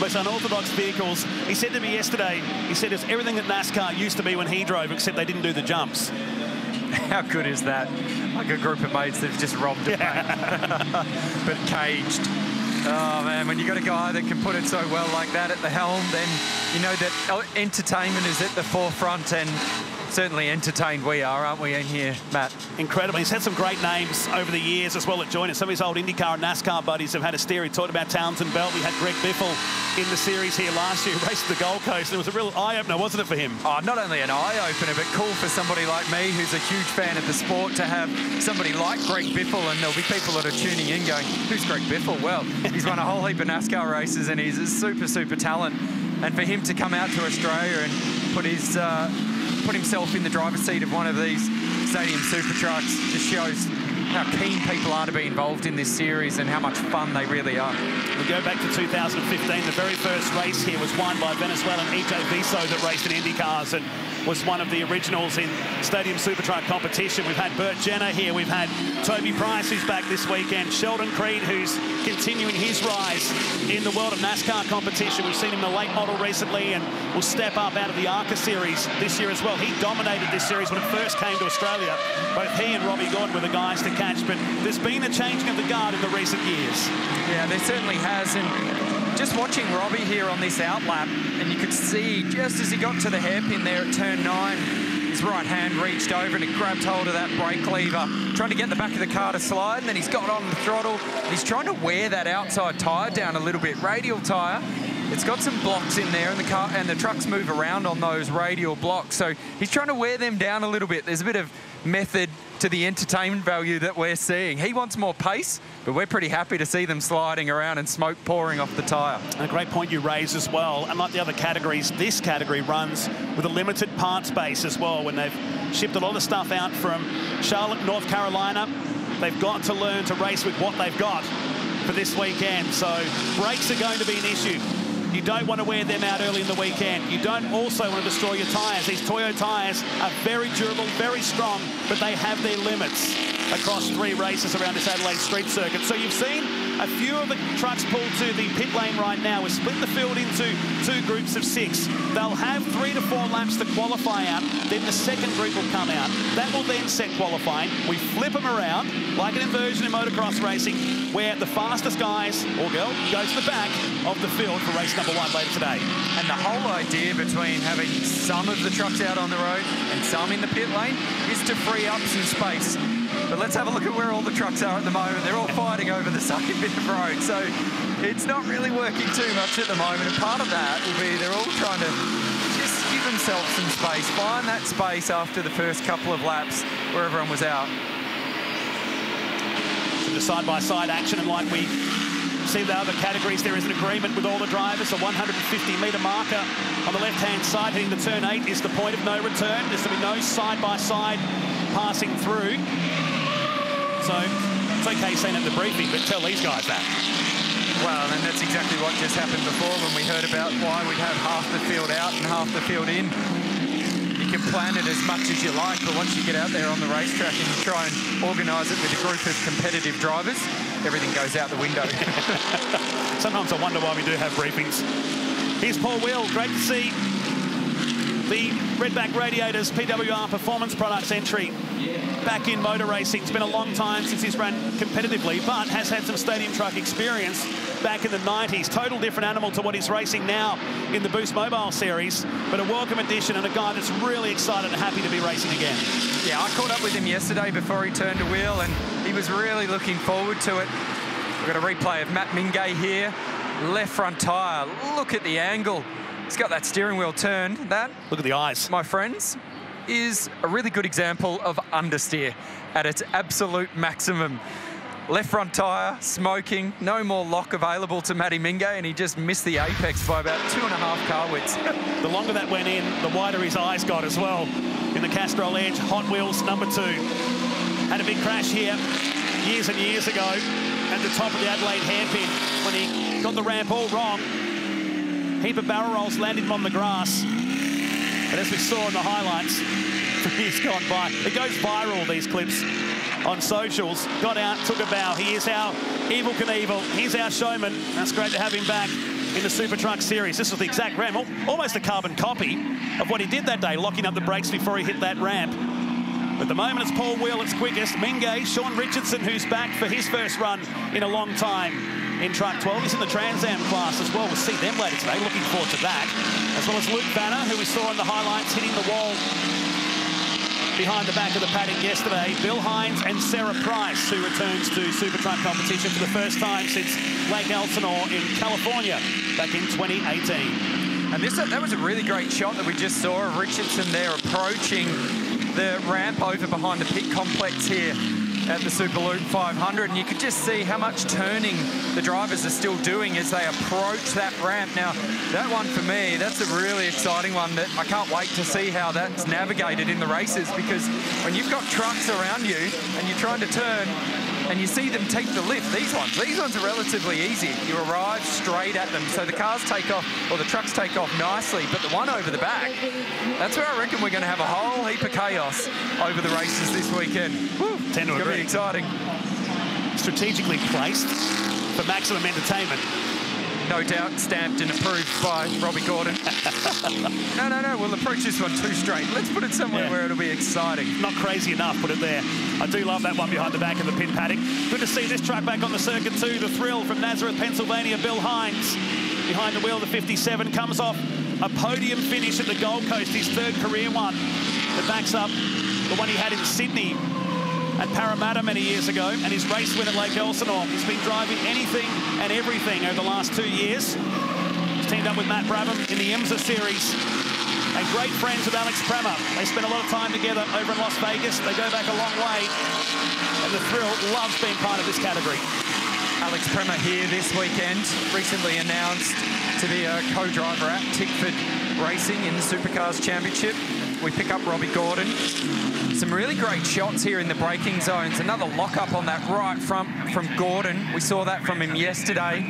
most unorthodox vehicles. He said to me yesterday, he said it's everything that NASCAR used to be when he drove, except they didn't do the jumps. How good is that? Like a group of mates that have just robbed a bank, but caged. Oh, man, when you got a guy that can put it so well like that at the helm, then you know that entertainment is at the forefront, and certainly entertained we are, aren't we, in here, Matt? Incredible. He's had some great names over the years as well at join us. Some of his old IndyCar and NASCAR buddies have had a steer. He talked about Townsend Belt. We had Greg Biffle in the series here last year, raced the Gold Coast, and it was a real eye-opener, wasn't it, for him? Oh, not only an eye-opener, but cool for somebody like me who's a huge fan of the sport to have somebody like Greg Biffle, and there'll be people that are tuning in going, who's Greg Biffle? Well, he's won a whole heap of NASCAR races, and he's a super, super talent. And for him to come out to Australia and put himself in the driver's seat of one of these stadium super trucks just shows how keen people are to be involved in this series and how much fun they really are. We go back to 2015. The very first race here was won by Venezuelan EJ Viso that raced in IndyCars and was one of the originals in stadium super truck competition. We've had Burt Jenner here. We've had Toby Price, who's back this weekend. Sheldon Creed, who's continuing his rise in the world of NASCAR competition. We've seen him in the late model recently and will step up out of the ARCA series this year as well. He dominated this series when it first came to Australia. Both he and Robbie Gordon were the guys to catch, but there's been a changing of the guard in the recent years. Yeah, there certainly has, and just watching Robbie here on this outlap, and you could see just as he got to the hairpin there at turn 9, his right hand reached over and it grabbed hold of that brake lever, trying to get the back of the car to slide, and then he's got on the throttle, and he's trying to wear that outside tyre down a little bit. Radial tyre, it's got some blocks in there, and the car and the trucks move around on those radial blocks, so he's trying to wear them down a little bit. There's a bit of method to the entertainment value that we're seeing. He wants more pace, but we're pretty happy to see them sliding around and smoke pouring off the tyre. And a great point you raise as well. Unlike the other categories, this category runs with a limited parts base as well. When they've shipped a lot of stuff out from Charlotte, North Carolina, they've got to learn to race with what they've got for this weekend. So brakes are going to be an issue. You don't want to wear them out early in the weekend. You don't also want to destroy your tyres. These Toyo tyres are very durable, very strong, but they have their limits across 3 races around this Adelaide street circuit. So you've seen a few of the trucks pulled to the pit lane right now. We've split the field into 2 groups of 6. They'll have 3 to 4 laps to qualify out. Then the second group will come out. That will then set qualifying. We flip them around like an inversion in motocross racing, where the fastest guys or girl goes to the back of the field for race number 1 later today. And the whole idea between having some of the trucks out on the road and some in the pit lane is to free up some space. But let's have a look at where all the trucks are at the moment. They're all fighting over the same bit of road, so it's not really working too much at the moment. And part of that will be they're all trying to just give themselves some space, find that space after the first couple of laps where everyone was out. The side-by-side action, and like we see the other categories, there is an agreement with all the drivers. A 150-metre marker on the left-hand side heading to turn 8 is the point of no return. There's going to be no side-by-side passing through. So it's okay saying at the briefing, but tell these guys that. Well, and that's exactly what just happened before when we heard about why we'd have half the field out and half the field in. You can plan it as much as you like, but once you get out there on the racetrack and you try and organise it with a group of competitive drivers, everything goes out the window. Sometimes I wonder why we do have briefings. Here's Paul Wheel. Great to see the Redback Radiators PWR Performance Products entry back in motor racing. It's been a long time since he's run competitively, but has had some stadium truck experience back in the 90s. Total different animal to what he's racing now in the Boost Mobile Series, but a welcome addition and a guy that's really excited and happy to be racing again. Yeah, I caught up with him yesterday before he turned a wheel, and he was really looking forward to it. We've got a replay of Matt Mingay here. Left front tyre. Look at the angle. He's got that steering wheel turned. That, look at the eyes, my friends, is a really good example of understeer at its absolute maximum. Left front tyre, smoking, no more lock available to Matty Mingay, and he just missed the apex by about 2.5 car widths. The longer that went in, the wider his eyes got as well. In the Castrol Edge Hot Wheels number 2. Had a big crash here years and years ago at the top of the Adelaide hairpin when he got the ramp all wrong. Heap of barrel rolls landed him on the grass. But as we saw in the highlights from years gone by, it goes viral, these clips, on socials. Got out, took a bow. He is our Evel Knievel. He's our showman. That's great to have him back in the Super Truck Series. This was the exact ramp, almost a carbon copy of what he did that day, locking up the brakes before he hit that ramp. At the moment, it's Paul Wheel, it's quickest. Mingay, Sean Richardson, who's back for his first run in a long time in Truck 12. He's in the Trans Am class as well. We'll see them later today. Looking forward to that. As well as Luke Banner, who we saw in the highlights hitting the wall behind the back of the paddock yesterday. Bill Hines and Sarah Price, who returns to Super Truck competition for the first time since Lake Elsinore in California back in 2018. And that was a really great shot that we just saw of Richardson there approaching the ramp over behind the pit complex here at the Superloop 500, and you could just see how much turning the drivers are still doing as they approach that ramp. Now, that one for me, that's a really exciting one that I can't wait to see how that's navigated in the races, because when you've got trucks around you and you're trying to turn and you see them take the lift, these ones are relatively easy. You arrive straight at them, so the cars take off, or the trucks take off nicely, but the one over the back, that's where I reckon we're going to have a whole heap of chaos over the races this weekend. Woo, tend to agree. It's going to be exciting. Strategically placed for maximum entertainment. No doubt stamped and approved by Robbie Gordon. No, we'll approach this one too straight. Let's put it somewhere where it'll be exciting. Not crazy enough, put it there. I do love that one behind the back of the pit paddock. Good to see this truck back on the circuit too. The thrill from Nazareth, Pennsylvania, Bill Hines. Behind the wheel, the 57 comes off a podium finish at the Gold Coast, his third career one. That backs up the one he had in Sydney at Parramatta many years ago, and his race win at Lake Elsinore. He's been driving anything and everything over the last 2 years. He's teamed up with Matt Brabham in the IMSA series, and great friends with Alex Premer. They spent a lot of time together over in Las Vegas. They go back a long way, and the thrill loves being part of this category. Alex Premer here this weekend, recently announced to be a co-driver at Tickford Racing in the Supercars Championship. We pick up Robbie Gordon. Some really great shots here in the braking zones. Another lock-up on that right front from Gordon. We saw that from him yesterday.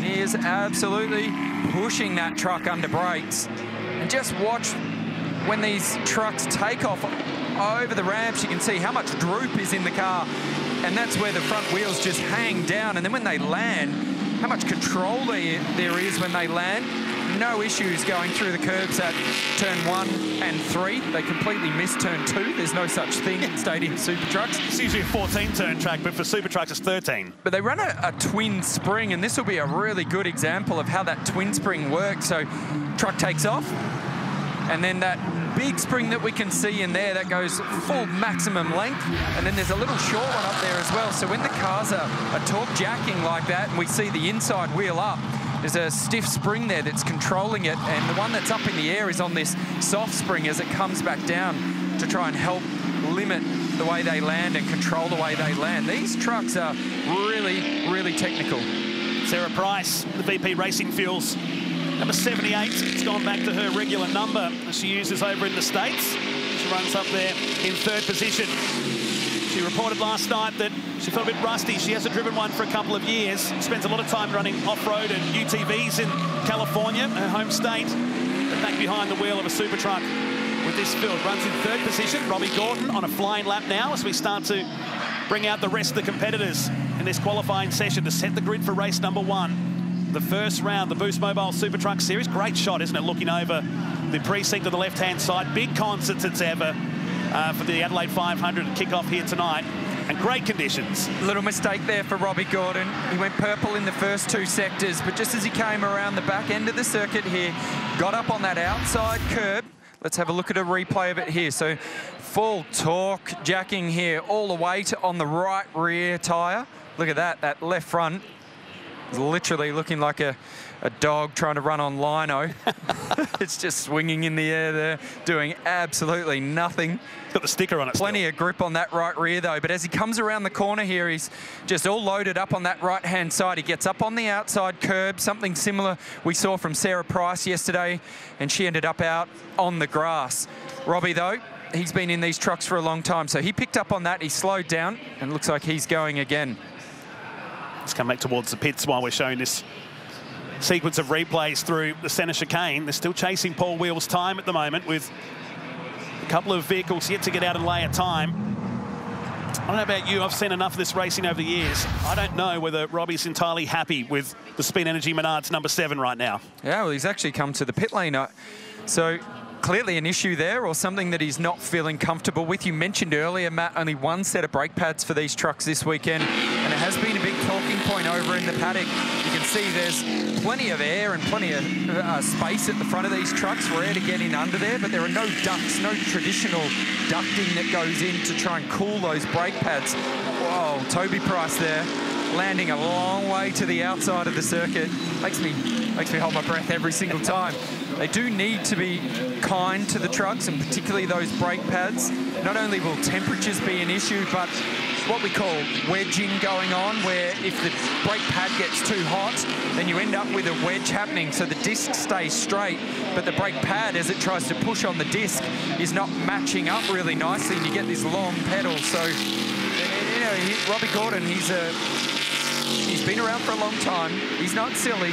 He is absolutely pushing that truck under brakes. And just watch when these trucks take off over the ramps, you can see how much droop is in the car. And that's where the front wheels just hang down. And then when they land, how much control there is when they land. No issues going through the curbs at turn 1 and 3. They completely missed turn 2. There's no such thing in stadium super trucks. It's usually a 14-turn track, but for super trucks it's 13. But they run a twin spring, and this will be a really good example of how that twin spring works. So truck takes off, and then that big spring that we can see in there, that goes full maximum length, and then there's a little short one up there as well. So when the cars are torque jacking like that, and we see the inside wheel up, there's a stiff spring there that's controlling it, and the one that's up in the air is on this soft spring as it comes back down to try and help limit the way they land and control the way they land. These trucks are really, really technical. Sarah Price, the VP Racing Fuels, number 78. It's gone back to her regular number she uses over in the States. She runs up there in third position. She reported last night that she felt a bit rusty. She hasn't driven one for a couple of years. Spends a lot of time running off-road and UTVs in California, her home state. But back behind the wheel of a super truck with this field. Runs in third position. Robbie Gordon on a flying lap now as we start to bring out the rest of the competitors in this qualifying session to set the grid for race number 1. The first round, the Boost Mobile Super Truck Series. Great shot, isn't it? Looking over the precinct on the left-hand side. Big concerts it's ever for the Adelaide 500 kick-off here tonight. And great conditions. Little mistake there for Robbie Gordon. He went purple in the first 2 sectors, but just as he came around the back end of the circuit here, got up on that outside curb. Let's have a look at a replay of it here. So full torque jacking here, all the weight on the right rear tyre. Look at that left front is literally looking like a dog trying to run on lino. It's just swinging in the air there, doing absolutely nothing. It's got the sticker on it. Plenty of grip on that right rear though, but as he comes around the corner here, he's just all loaded up on that right-hand side. He gets up on the outside curb, something similar we saw from Sarah Price yesterday, and she ended up out on the grass. Robbie though, he's been in these trucks for a long time, so he picked up on that, he slowed down, and looks like he's going again. Let's come back towards the pits while we're showing this sequence of replays through the centre chicane. They're still chasing Paul Wheel's time at the moment with a couple of vehicles yet to get out and lay a time. I don't know about you, I've seen enough of this racing over the years. I don't know whether Robbie's entirely happy with the Spin Energy Menards number 7 right now. Yeah, well, he's actually come to the pit lane. So clearly an issue there, or something that he's not feeling comfortable with. You mentioned earlier, Matt, only one set of brake pads for these trucks this weekend, and it has been a big talking point over in the paddock. You can see there's plenty of air and plenty of space at the front of these trucks for air to get in under there, but there are no ducts, no traditional ducting that goes in to try and cool those brake pads. Whoa, Toby Price there, landing a long way to the outside of the circuit. Makes me hold my breath every single time. They do need to be kind to the trucks, and particularly those brake pads. Not only will temperatures be an issue, but what we call wedging going on, where if the brake pad gets too hot, then you end up with a wedge happening. So the disc stays straight, but the brake pad, as it tries to push on the disc, is not matching up really nicely, and you get this long pedal. So, you know, Robbie Gordon, he's been around for a long time. He's not silly.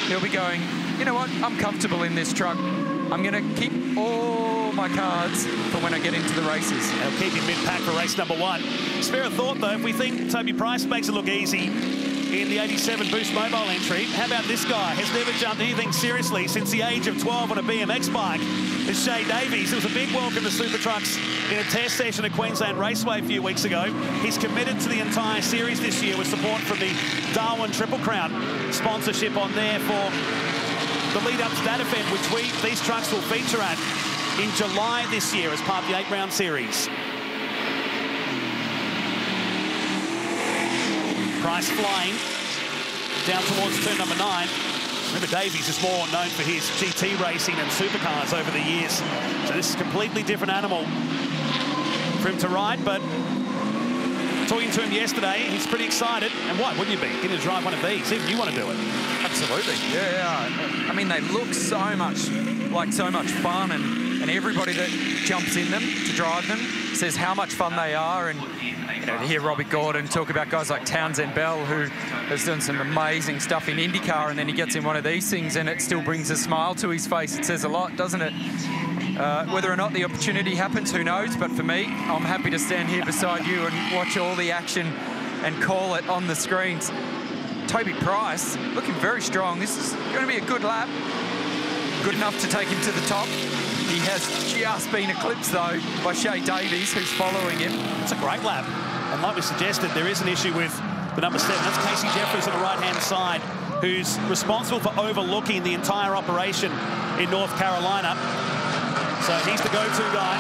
He'll be going, you know what, I'm comfortable in this truck. I'm going to keep all my cards for when I get into the races. They'll keep him mid-pack for race number 1. Spare a thought, though, if we think Toby Price makes it look easy in the 87 Boost Mobile entry, how about this guy? Has never jumped anything seriously since the age of 12 on a BMX bike. It's Shay Davies. It was a big welcome to Super Trucks in a test session at Queensland Raceway a few weeks ago. He's committed to the entire series this year with support from the Darwin Triple Crown sponsorship on there for the lead up to that event, which these trucks will feature at in July this year as part of the 8-round series. Price flying down towards turn number 9. Remember, Davies is more known for his GT racing and supercars over the years. So this is a completely different animal for him to ride, but talking to him yesterday, he's pretty excited. And why wouldn't you be? Getting to drive one of these, even you want to do it. Absolutely, yeah. I mean, they look so much fun, and everybody that jumps in them to drive them says how much fun they are. And you know, to hear Robbie Gordon talk about guys like Townsend Bell, who has done some amazing stuff in IndyCar, and then he gets in one of these things and it still brings a smile to his face. It says a lot, doesn't it? Whether or not the opportunity happens, who knows? But for me, I'm happy to stand here beside you and watch all the action and call it on the screens. Toby Price looking very strong. This is going to be a good lap. Good enough to take him to the top. He has just been eclipsed, though, by Shay Davies, who's following him. It's a great lap. And like we suggested, there is an issue with the number 7. That's Casey Jeffers on the right-hand side, who's responsible for overlooking the entire operation in North Carolina. So he's the go-to guy.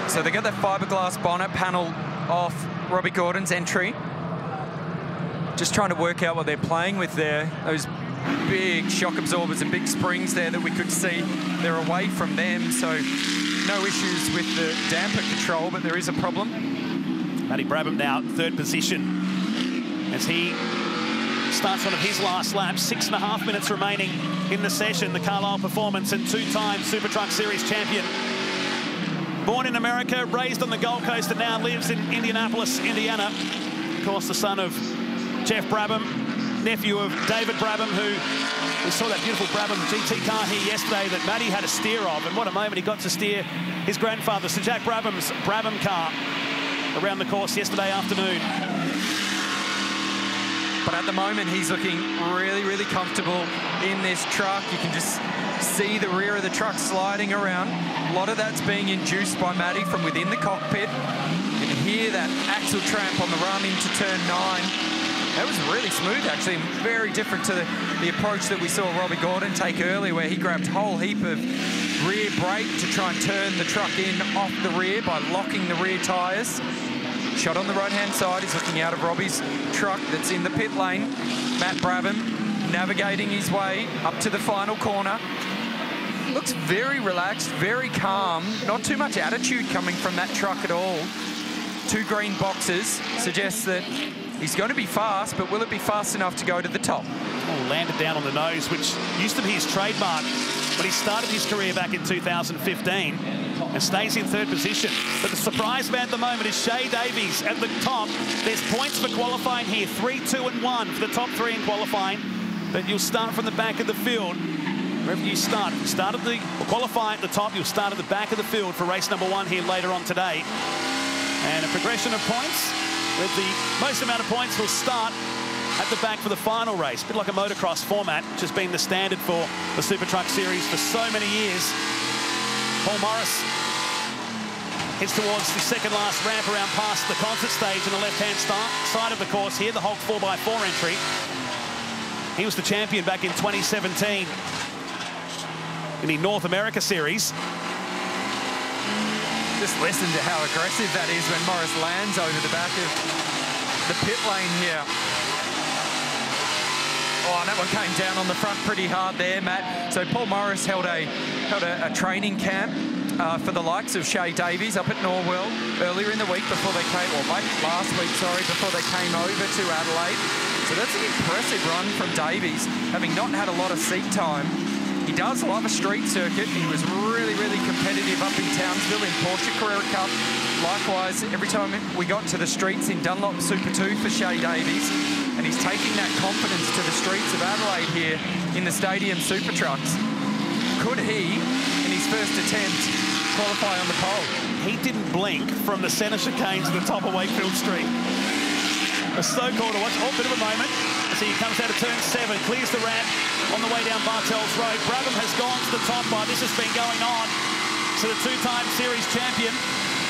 So they got that fiberglass bonnet panel off Robbie Gordon's entry. Just trying to work out what they're playing with there. Those big shock absorbers and big springs there that we could see. They're away from them, so no issues with the damper control, but there is a problem. Matty Brabham now, 3rd position, as he starts one of his last laps. 6.5 minutes remaining in the session. The Carlisle Performance and 2-time Super Truck Series champion. Born in America, raised on the Gold Coast, and now lives in Indianapolis, Indiana. Of course, the son of Jeff Brabham, nephew of David Brabham, who we saw that beautiful Brabham GT car here yesterday that Matty had a steer of, and what a moment he got to steer his grandfather, Sir Jack Brabham's Brabham car around the course yesterday afternoon. But at the moment, he's looking really, really comfortable in this truck. You can just see the rear of the truck sliding around. A lot of that's being induced by Matty from within the cockpit. You can hear that axle tramp on the run into turn 9. That was really smooth, actually, very different to the approach that we saw Robbie Gordon take earlier, where he grabbed a whole heap of rear brake to try and turn the truck in off the rear by locking the rear tyres. Shot on the right-hand side, he's looking out of Robbie's truck that's in the pit lane. Matt Brabham navigating his way up to the final corner. Looks very relaxed, very calm, not too much attitude coming from that truck at all. 2 green boxes suggests that he's going to be fast, but will it be fast enough to go to the top? Oh, landed down on the nose, which used to be his trademark when he started his career back in 2015, and stays in 3rd position. But the surprise man at the moment is Shay Davies at the top. There's points for qualifying here, 3, 2 and 1 for the top 3 in qualifying. But you'll start from the back of the field. Wherever you start, if you qualify at the top, you'll start at the back of the field for race number 1 here later on today. And a progression of points with the most amount of points will start at the back for the final race. A bit like a motocross format, which has been the standard for the Super Truck Series for so many years. Paul Morris heads towards the second last ramp around past the concert stage on the left-hand side of the course here, the Hulk 4x4 entry. He was the champion back in 2017 in the North America Series. Just listen to how aggressive that is when Morris lands over the back of the pit lane here. Oh, and that one came down on the front pretty hard there, Matt. So Paul Morris held a training camp for the likes of Shay Davies up at Norwell earlier in the week before they came, or late last week, sorry, before they came over to Adelaide. So that's an impressive run from Davies, having not had a lot of seat time. He does love a street circuit. He was really, really competitive up in Townsville in Porsche Carrera Cup. Likewise, every time we got to the streets in Dunlop Super 2 for Shay Davies, and he's taking that confidence to the streets of Adelaide here in the Stadium Super Trucks. Could he, in his first attempt, qualify on the pole? He didn't blink from the centre chicane to the top of Wakefield Street. It was so cool to watch. Oh, bit of a moment. As he comes out of turn 7, clears the ramp on the way down Bartels Road. Brabham has gone to the top bar. This has been going on. So the two-time series champion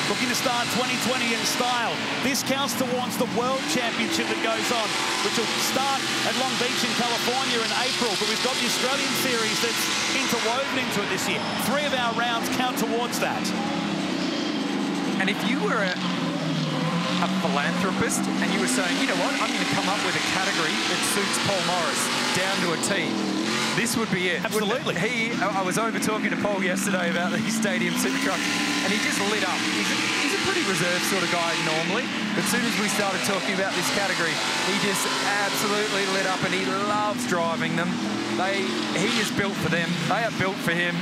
looking to start 2020 in style. This counts towards the World Championship that goes on, which will start at Long Beach in California in April. But we've got the Australian series that's interwoven into it this year. 3 of our rounds count towards that. And if you were a philanthropist and you were saying, you know what, I'm going to come up with a category that suits Paul Morris down to a T, this would be it. Absolutely. I was over talking to Paul yesterday about the Stadium Super Truck, and he just lit up. He's a pretty reserved sort of guy normally, but as soon as we started talking about this category, he just absolutely lit up, and he loves driving them. He is built for them. They are built for him.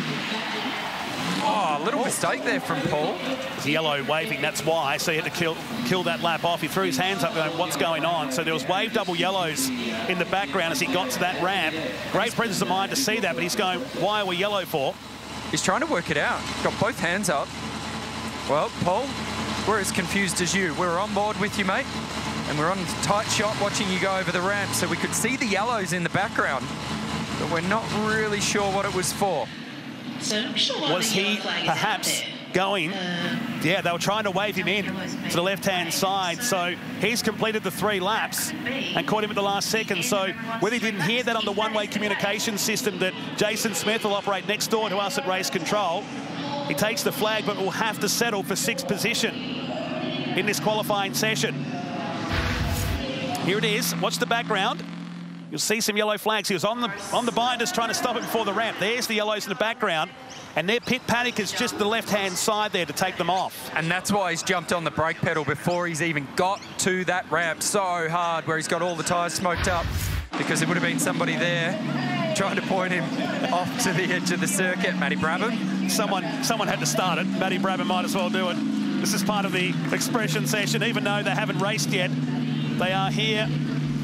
Oh, a little mistake there from Paul. It's yellow waving, that's why. So he had to kill that lap off. He threw his hands up going, what's going on? So there was wave double yellows in the background as he got to that ramp. Great presence of mind to see that, but he's going, why are we yellow for? He's trying to work it out. Got both hands up. Well, Paul, we're as confused as you. We're on board with you, mate. And we're on tight shot watching you go over the ramp. So we could see the yellows in the background, but we're not really sure what it was for. Was he perhaps going? Yeah, they were trying to wave him in to the left-hand side. So he's completed the 3 laps and caught him at the last second. So whether he didn't hear that on the one-way communication system that Jason Smith will operate next door to us at Race Control, he takes the flag, but will have to settle for 6th position in this qualifying session. Here it is. Watch the background. You'll see some yellow flags. He was on the binders trying to stop it before the ramp. There's the yellows in the background. And their pit panic is just the left-hand side there to take them off. And that's why he's jumped on the brake pedal before he's even got to that ramp so hard, where he's got all the tyres smoked up, because there would have been somebody there trying to point him off to the edge of the circuit. Matty Brabham. Someone had to start it. Matty Brabham might as well do it. This is part of the expression session. Even though they haven't raced yet, they are here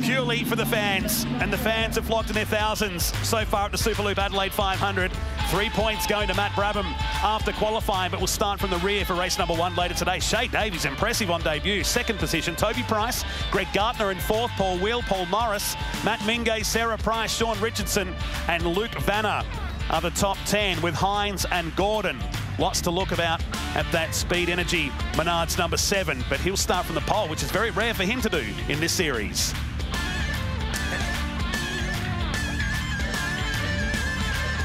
purely for the fans, and the fans have flocked in their thousands so far at the Superloop Adelaide 500. 3 points going to Matt Brabham after qualifying, but will start from the rear for race number 1 later today. Shay Davies, impressive on debut. 2nd position, Toby Price, Greg Gartner in 4th, Paul Wheel, Paul Morris, Matt Mingay, Sarah Price, Sean Richardson, and Luke Vanner are the top 10 with Hines and Gordon. Lots to look about at that Speed Energy Menards number 7, but he'll start from the pole, which is very rare for him to do in this series.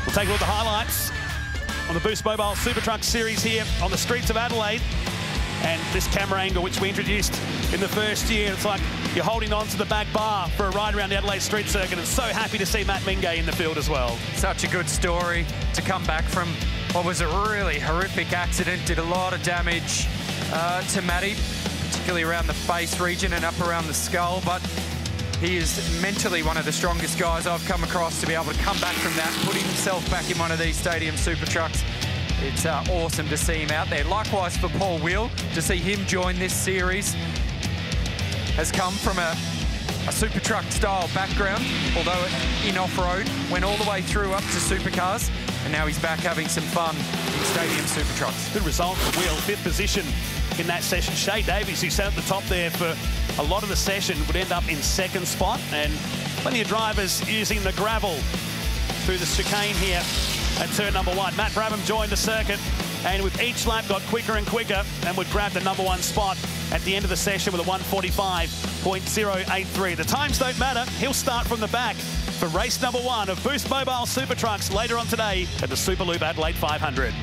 We'll take a look at the highlights on the Boost Mobile Super Truck Series here on the streets of Adelaide. And this camera angle, which we introduced in the first year, it's like you're holding on to the back bar for a ride around the Adelaide street circuit. And so happy to see Matt Mingay in the field as well. Such a good story to come back from what was a really horrific accident. Did a lot of damage to Matty, particularly around the face region and up around the skull. But he is mentally one of the strongest guys I've come across to be able to come back from that, putting himself back in one of these Stadium Super Trucks. It's awesome to see him out there. Likewise for Paul Wheel, to see him join this series. Has come from a Super Truck style background, although in off-road, went all the way through up to supercars, and now he's back having some fun in Stadium Super Trucks. Good result for Wheel, 5th position in that session. Shay Davies, who sat at the top there for a lot of the session, would end up in 2nd spot. And plenty of drivers using the gravel through the chicane here at turn number 1. Matt Brabham joined the circuit, and with each lap got quicker and quicker and would grab the number 1 spot at the end of the session with a 1:45.083. The times don't matter. He'll start from the back for race number 1 of Boost Mobile Super Trucks later on today at the Superloop Adelaide 500.